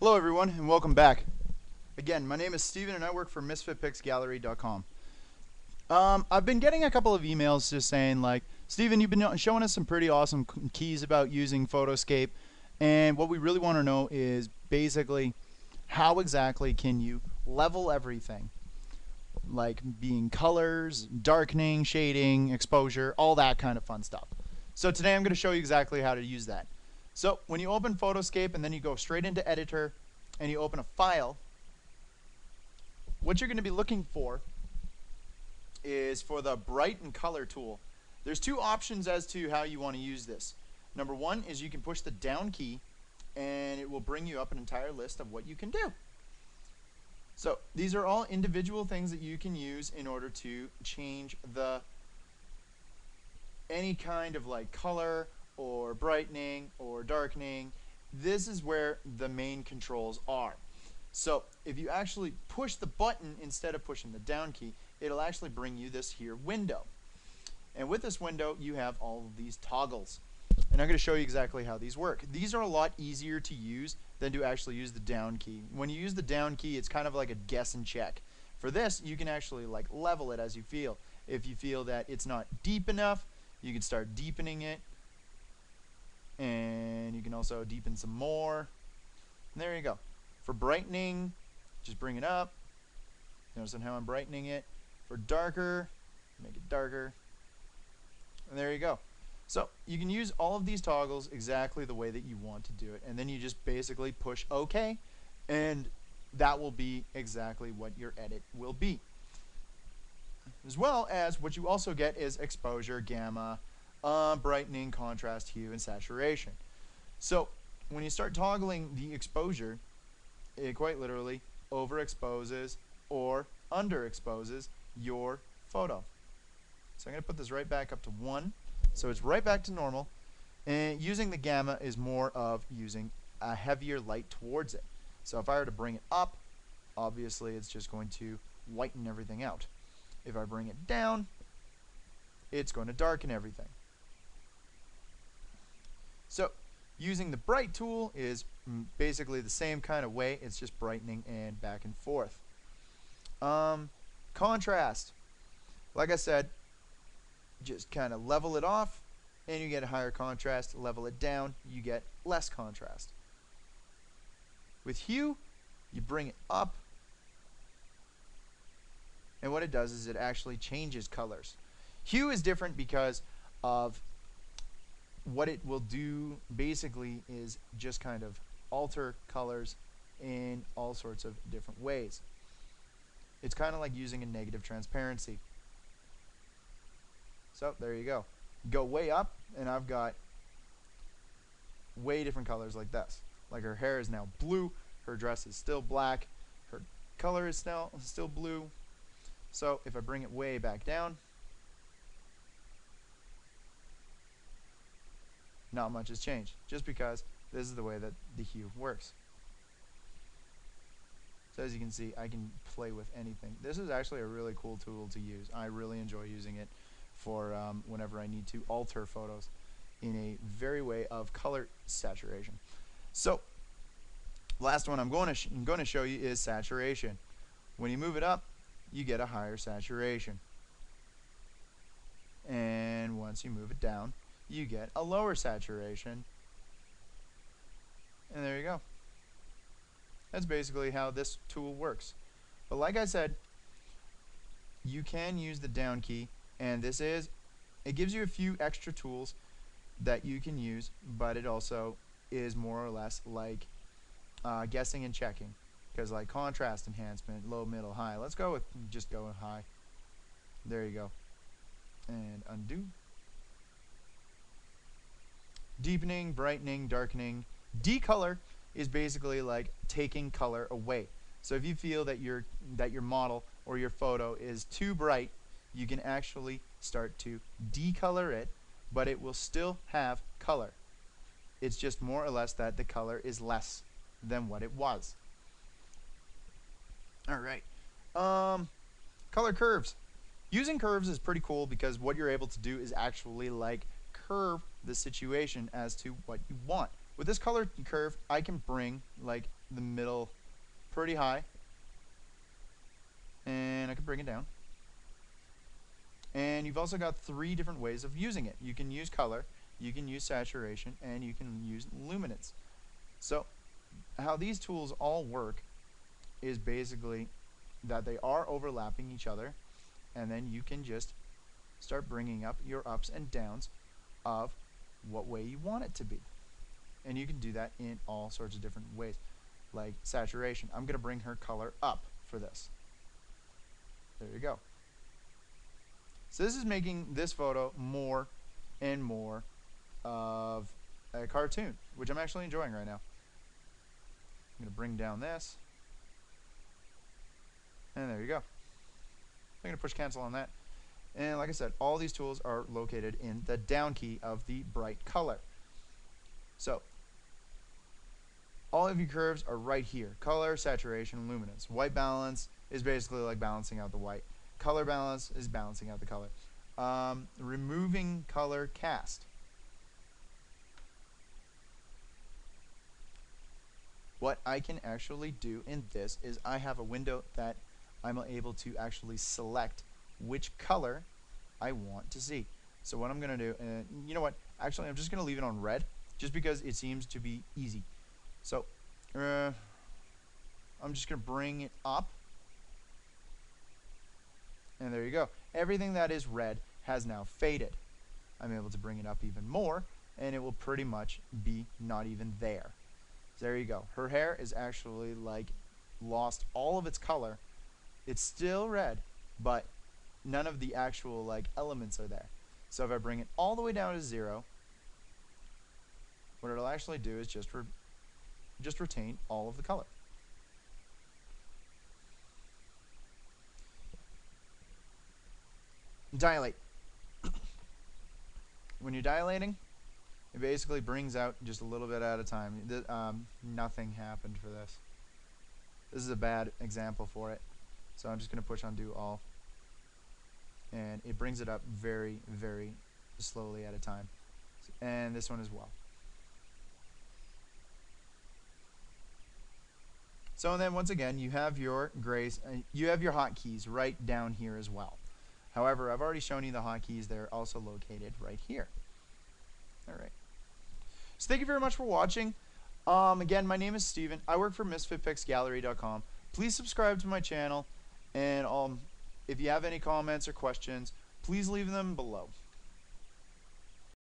Hello everyone and welcome back. Again, my name is Steven and I work for MisfitPixGallery.com. I've been getting a couple of emails just saying like, Steven, you've been showing us some pretty awesome keys about using Photoscape, and what we really want to know is basically how exactly can you level everything, like being colors, darkening, shading, exposure, all that kind of fun stuff. So today I'm going to show you exactly how to use that. So when you open Photoscape and then you go straight into editor and you open a file, what you're going to be looking for is for the bright and color tool. There's two options as to how you want to use this. Number one is you can push the down key and it will bring you up an entire list of what you can do. So these are all individual things that you can use in order to change any kind of like color or brightening or darkening. This is where the main controls are. So if you actually push the button instead of pushing the down key, it'll actually bring you this here window. And with this window, you have all of these toggles. And I'm going to show you exactly how these work. These are a lot easier to use than to actually use the down key. When you use the down key, it's kind of like a guess and check. For this, you can actually like level it as you feel. If you feel that it's not deep enough, you can start deepening it. And you can also deepen some more. And there you go. For brightening, just bring it up. Notice how I'm brightening it. For darker, make it darker. And there you go. So you can use all of these toggles exactly the way that you want to do it. And then you just basically push OK. And that will be exactly what your edit will be. As well as what you also get is exposure, gamma, brightening, contrast, hue, and saturation. So when you start toggling the exposure, it quite literally overexposes or underexposes your photo. So I'm going to put this right back up to 1. So it's right back to normal. And using the gamma is more of using a heavier light towards it. So if I were to bring it up, obviously it's just going to whiten everything out. If I bring it down, it's going to darken everything. So using the bright tool is basically the same kind of way. It's just brightening and back and forth. Contrast. Like I said, just kind of level it off and you get a higher contrast. Level it down, you get less contrast. With hue, you bring it up, and what it does is it actually changes colors. Hue is different because of what it will do basically is just kind of alter colors in all sorts of different ways. It's kind of like using a negative transparency. So there you go. Go way up and I've got way different colors like this. Like her hair is now blue, her dress is still black, her color is still blue. So if I bring it way back down, not much has changed, just because this is the way that the hue works. So as you can see, I can play with anything. This is actually a really cool tool to use. I really enjoy using it for whenever I need to alter photos in a very way of color saturation. So last one I'm going to show you is saturation. When you move it up, you get a higher saturation. And once you move it down, you get a lower saturation. And there you go. That's basically how this tool works. But like I said, you can use the down key, and it gives you a few extra tools that you can use, but it also is more or less like guessing and checking. Because like contrast enhancement, low, middle, high. Let's go with high. There you go. And undo. Deepening, brightening, darkening. Decolor is basically like taking color away. So if you feel that your model or your photo is too bright, you can actually start to decolor it, but it will still have color. It's just more or less that the color is less than what it was. Alright. Color curves. Using curves is pretty cool because what you're able to do is actually like curve the situation as to what you want, With this color curve, I can bring like the middle pretty high, and I can bring it down. And you've also got 3 different ways of using it. You can use color, you can use saturation, and you can use luminance. So how these tools all work is basically that they are overlapping each other, and then you can just start bringing up your ups and downs of what way you want it to be. And you can do that in all sorts of different ways. Like saturation, I'm going to bring her color up for this. There you go. So this is making this photo more and more of a cartoon, which I'm actually enjoying right now. I'm going to bring down this, and there you go. I'm going to push cancel on that. And like I said, all these tools are located in the down key of the bright color. So all of your curves are right here. Color, saturation, luminance. White balance is basically like balancing out the white. Color balance is balancing out the color. Removing color cast. What I can actually do in this is I have a window that I'm able to actually select which color I want to see. So what I'm going to do, you know what, actually I'm just going to leave it on red just because it seems to be easy. So I'm just going to bring it up, and there you go. Everything that is red has now faded. I'm able to bring it up even more, and it will pretty much be not even there. So there you go. Her hair is actually like lost all of its color. It's still red, but none of the actual like elements are there. So if I bring it all the way down to 0, what it'll actually do is just retain all of the color. Dilate. When you're dilating, it basically brings out just a little bit at a time. Nothing happened for this. This is a bad example for it. So I'm just going to push undo all. And it brings it up very, very slowly at a time. And this one as well. So then once again, you have your grays, you have your hotkeys right down here as well. However, I've already shown you the hotkeys. They're also located right here. All right. So thank you very much for watching. Again, my name is Steven. I work for MisfitPicsGallery.com. Please subscribe to my channel, and if you have any comments or questions, please leave them below.